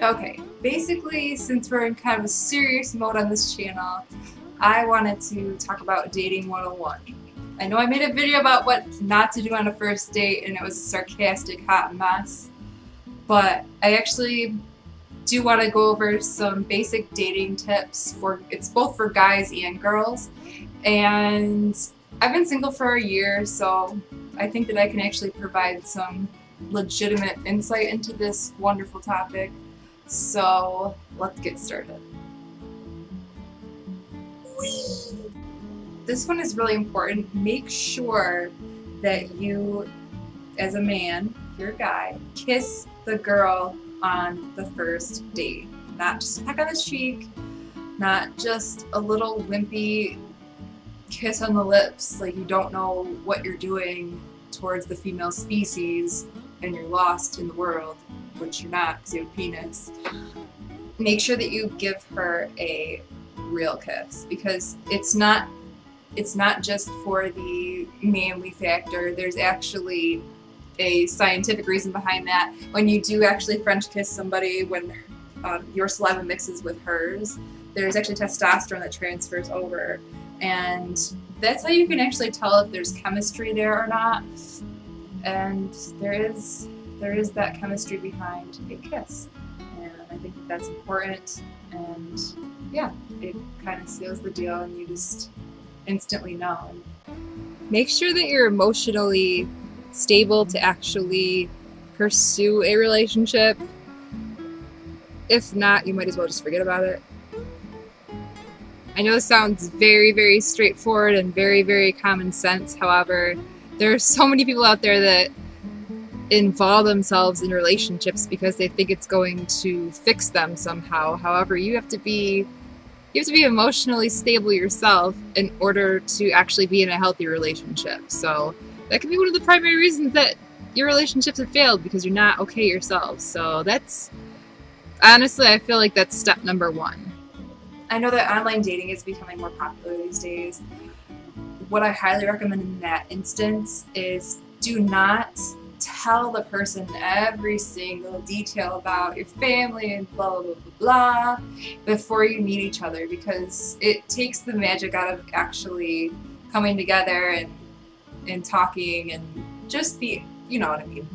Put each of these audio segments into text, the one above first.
Okay, basically, since we're in kind of a serious mode on this channel, I wanted to talk about dating 101. I know I made a video about what not to do on a first date and it was a sarcastic hot mess, but I actually do want to go over some basic dating tips it's both for guys and girls. And I've been single for a year, so I think that I can actually provide some legitimate insight into this wonderful topic. So let's get started. This one is really important. Make sure that you, as a man, if you're a guy, kiss the girl on the first date. Not just a peck on the cheek, not just a little wimpy kiss on the lips like you don't know what you're doing towards the female species and you're lost in the world, which you're not because you have a penis. Make sure that you give her a real kiss, because it's not just for the manly factor. There's actually a scientific reason behind that. When you do actually French kiss somebody, when your saliva mixes with hers, there's actually testosterone that transfers over, and that's how you can actually tell if there's chemistry there or not. And there is that chemistry behind a kiss, and I think that's important. And yeah, it kind of seals the deal, and you just instantly know. Make sure that you're emotionally stable to actually pursue a relationship. If not, you might as well just forget about it. I know this sounds very, very straightforward and very, very common sense. However, there are so many people out there that involve themselves in relationships because they think it's going to fix them somehow. However, you have to be emotionally stable yourself in order to actually be in a healthy relationship. So that can be one of the primary reasons that your relationships have failed, because you're not okay yourself. So that's, honestly, I feel like that's step number one. I know that online dating is becoming more popular these days. What I highly recommend in that instance is do not tell the person every single detail about your family and blah, blah, blah, blah, before you meet each other, because it takes the magic out of actually coming together and talking, and just the, you know what I mean,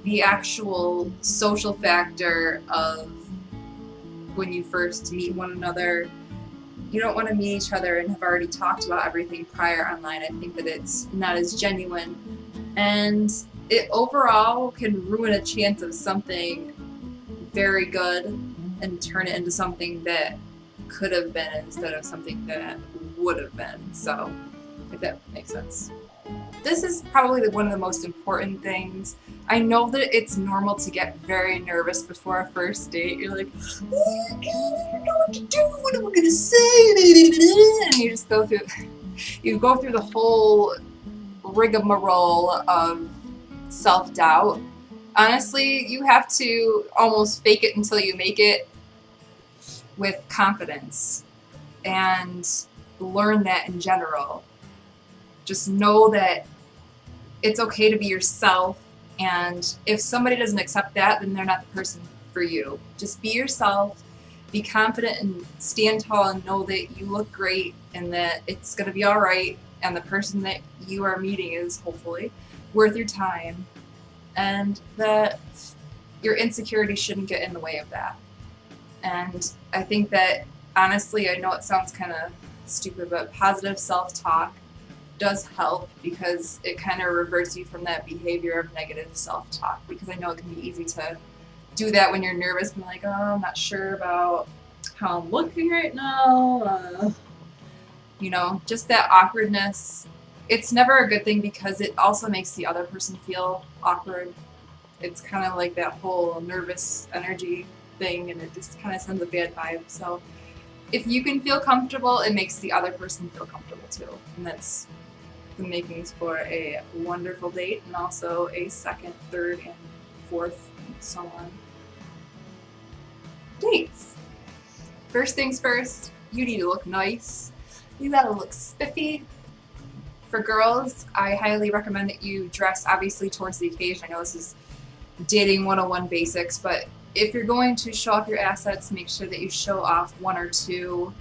the actual social factor of when you first meet one another. You don't want to meet each other and have already talked about everything prior online. I think that it's not as genuine, and it overall can ruin a chance of something very good and turn it into something that could have been instead of something that would have been. So, if that makes sense. This is probably one of the most important things. I know that it's normal to get very nervous before a first date. You're like, oh my god, I don't know what to do, what am I gonna say? And you just go through the whole rigmarole of self-doubt. Honestly, you have to almost fake it until you make it with confidence, and learn that in general. Just know that it's okay to be yourself, and if somebody doesn't accept that, then they're not the person for you. Just be yourself, be confident, and stand tall, and know that you look great and that it's going to be alright, and the person that you are meeting is hopefully worth your time, and that your insecurity shouldn't get in the way of that. And I think that, honestly, I know it sounds kind of stupid, but positive self-talk does help, because it kind of reverts you from that behavior of negative self-talk, because I know it can be easy to do that when you're nervous and like, oh, I'm not sure about how I'm looking right now, you know, just that awkwardness. It's never a good thing, because it also makes the other person feel awkward. It's kind of like that whole nervous energy thing, and it just kind of sends a bad vibe. So if you can feel comfortable, it makes the other person feel comfortable too, and that's the makings for a wonderful date, and also a second, third, and fourth, and so on. Dates. First things first, you need to look nice. You gotta look spiffy. For girls, I highly recommend that you dress obviously towards the occasion. I know this is dating 101 basics, but if you're going to show off your assets, make sure that you show off one or two.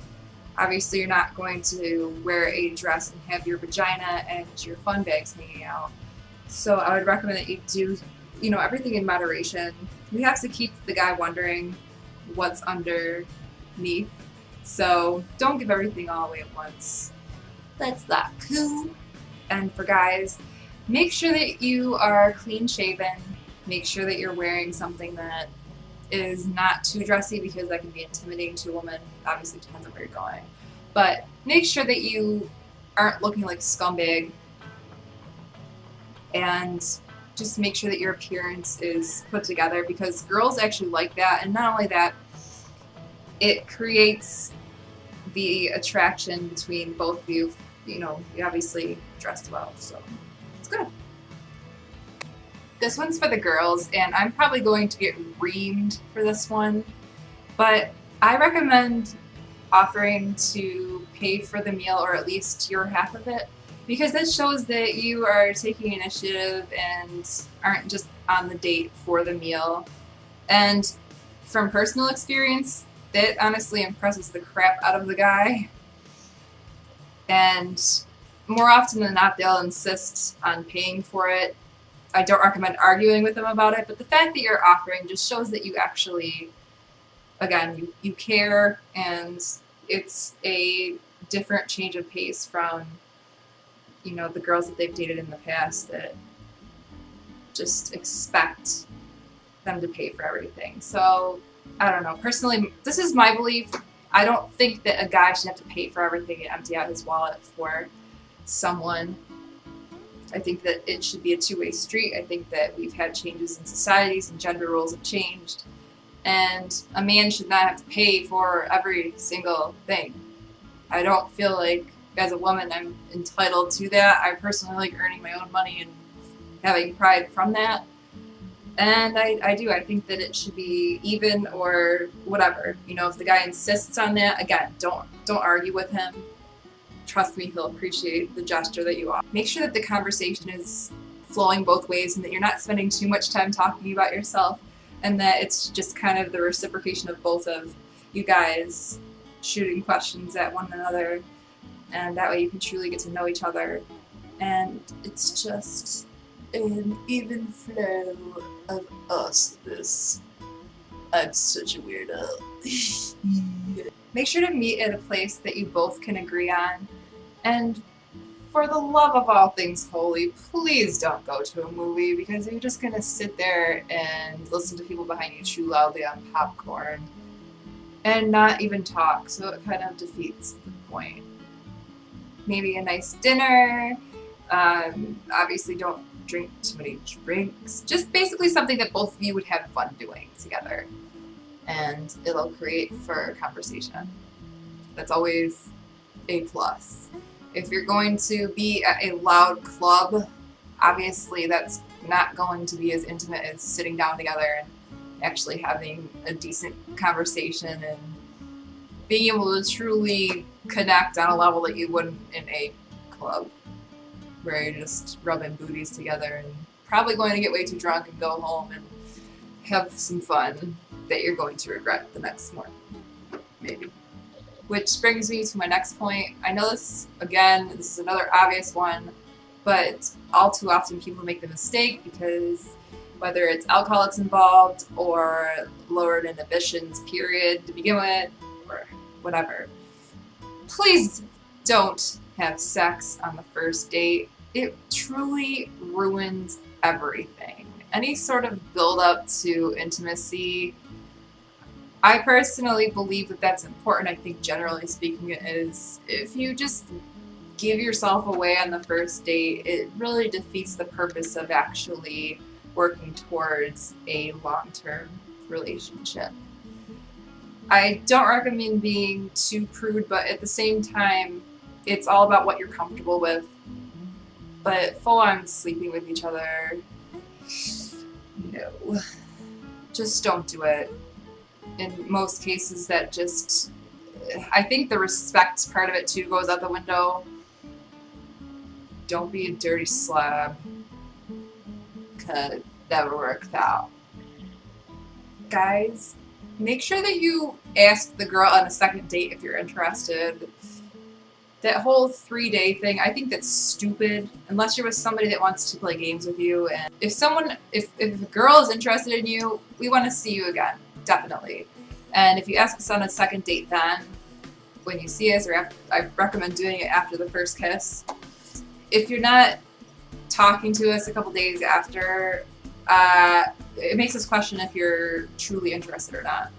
Obviously, you're not going to wear a dress and have your vagina and your fun bags hanging out. So I would recommend that you do, you know, everything in moderation. You have to keep the guy wondering what's underneath. So don't give everything all away at once. That's not cool. And for guys, make sure that you are clean shaven. Make sure that you're wearing something that is not too dressy, because that can be intimidating to a woman. Obviously, it depends on where you're going. But make sure that you aren't looking like a scumbag, and just make sure that your appearance is put together, because girls actually like that. And not only that, it creates the attraction between both of you. You know, you obviously dressed well, so it's good. This one's for the girls, and I'm probably going to get reamed for this one, but I recommend offering to pay for the meal, or at least your half of it, because that shows that you are taking initiative and aren't just on the date for the meal. And from personal experience, that honestly impresses the crap out of the guy. And more often than not, they'll insist on paying for it. I don't recommend arguing with them about it, but the fact that you're offering just shows that you actually, again, you care, and it's a different change of pace from, you know, the girls that they've dated in the past that just expect them to pay for everything. So, I don't know. Personally, this is my belief. I don't think that a guy should have to pay for everything and empty out his wallet for someone. I think that it should be a two-way street. I think that we've had changes in societies and gender roles have changed, and a man should not have to pay for every single thing. I don't feel like, as a woman, I'm entitled to that. I personally like earning my own money and having pride from that. And I do. I think that it should be even, or whatever. You know, if the guy insists on that, again, don't argue with him. Trust me, he'll appreciate the gesture that you offer. Make sure that the conversation is flowing both ways, and that you're not spending too much time talking about yourself, and that it's just kind of the reciprocation of both of you guys shooting questions at one another, and that way you can truly get to know each other, and it's just an even flow of awesomeness. I'm such a weirdo. Make sure to meet at a place that you both can agree on, and for the love of all things holy, please don't go to a movie, because you're just gonna sit there and listen to people behind you chew loudly on popcorn and not even talk, so it kind of defeats the point. Maybe a nice dinner. Obviously don't drink too many drinks. Just basically something that both of you would have fun doing together, and it'll create for conversation. That's always a plus. If you're going to be at a loud club, obviously that's not going to be as intimate as sitting down together and actually having a decent conversation and being able to truly connect on a level that you wouldn't in a club, where you're just rubbing booties together and probably going to get way too drunk and go home and have some fun that you're going to regret the next morning, maybe. Which brings me to my next point. I know this, again, this is another obvious one, but all too often people make the mistake, because whether it's alcohol that's involved or lowered inhibitions period to begin with, or whatever, please don't have sex on the first date. It truly ruins everything. Any sort of build up to intimacy, I personally believe that that's important. I think generally speaking it is. If you just give yourself away on the first date, it really defeats the purpose of actually working towards a long-term relationship. I don't recommend being too prude, but at the same time, it's all about what you're comfortable with. But full-on sleeping with each other, no. Just don't do it. In most cases, that just, I think the respect part of it too goes out the window. Don't be a dirty slab, 'cause never works out. guys, make sure that you ask the girl on a second date if you're interested. That whole 3-day thing, I think that's stupid, unless you're with somebody that wants to play games with you. And if a girl is interested in you, we want to see you again, definitely. And if you ask us on a second date then, when you see us, or after, I recommend doing it after the first kiss. If you're not talking to us a couple days after, it makes us question if you're truly interested or not.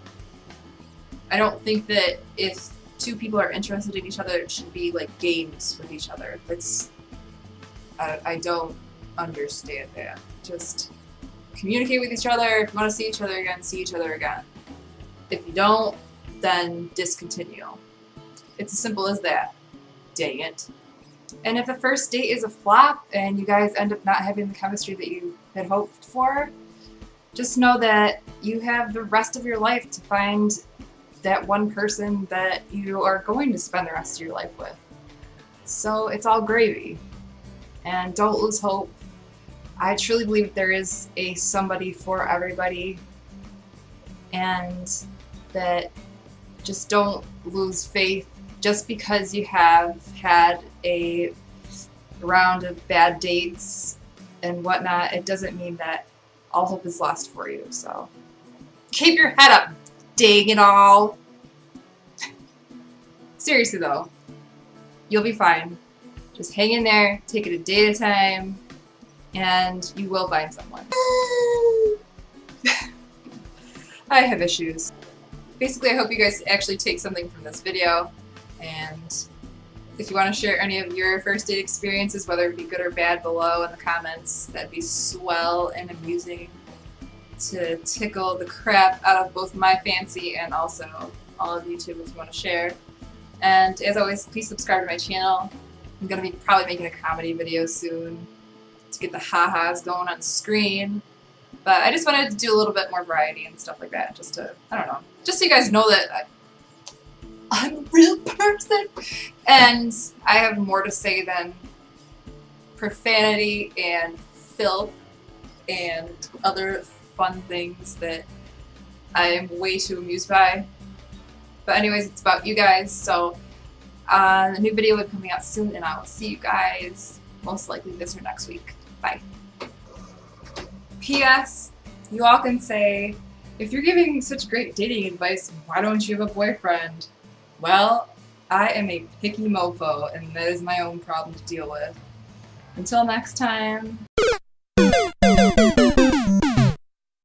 I don't think that if two people are interested in each other, it should be like games with each other. I don't understand that. Just communicate with each other. If you want to see each other again, see each other again. If you don't, then discontinue. It's as simple as that. Dang it. And if the first date is a flop and you guys end up not having the chemistry that you had hoped for, just know that you have the rest of your life to find that one person that you are going to spend the rest of your life with. So it's all gravy. And don't lose hope. I truly believe that there is a somebody for everybody, and that just don't lose faith just because you have had a round of bad dates and whatnot. It doesn't mean that all hope is lost for you. So keep your head up, dang it all. Seriously though, you'll be fine. Just hang in there, take it a day at a time, and you will find someone. I have issues. Basically, I hope you guys actually take something from this video, and if you want to share any of your first date experiences, whether it be good or bad, below in the comments, that'd be swell and amusing to tickle the crap out of both my fancy and also all of YouTube if you want to share. And as always, please subscribe to my channel. I'm going to be probably making a comedy video soon to get the ha-has going on screen. But I just wanted to do a little bit more variety and stuff like that, just to, I don't know, just so you guys know that I'm a real person. And I have more to say than profanity and filth and other fun things that I am way too amused by. But anyways, it's about you guys, so a new video will be coming out soon, and I will see you guys most likely this or next week. Bye. P.S. You all can say, if you're giving such great dating advice, why don't you have a boyfriend? Well, I am a picky mofo, and that is my own problem to deal with. Until next time.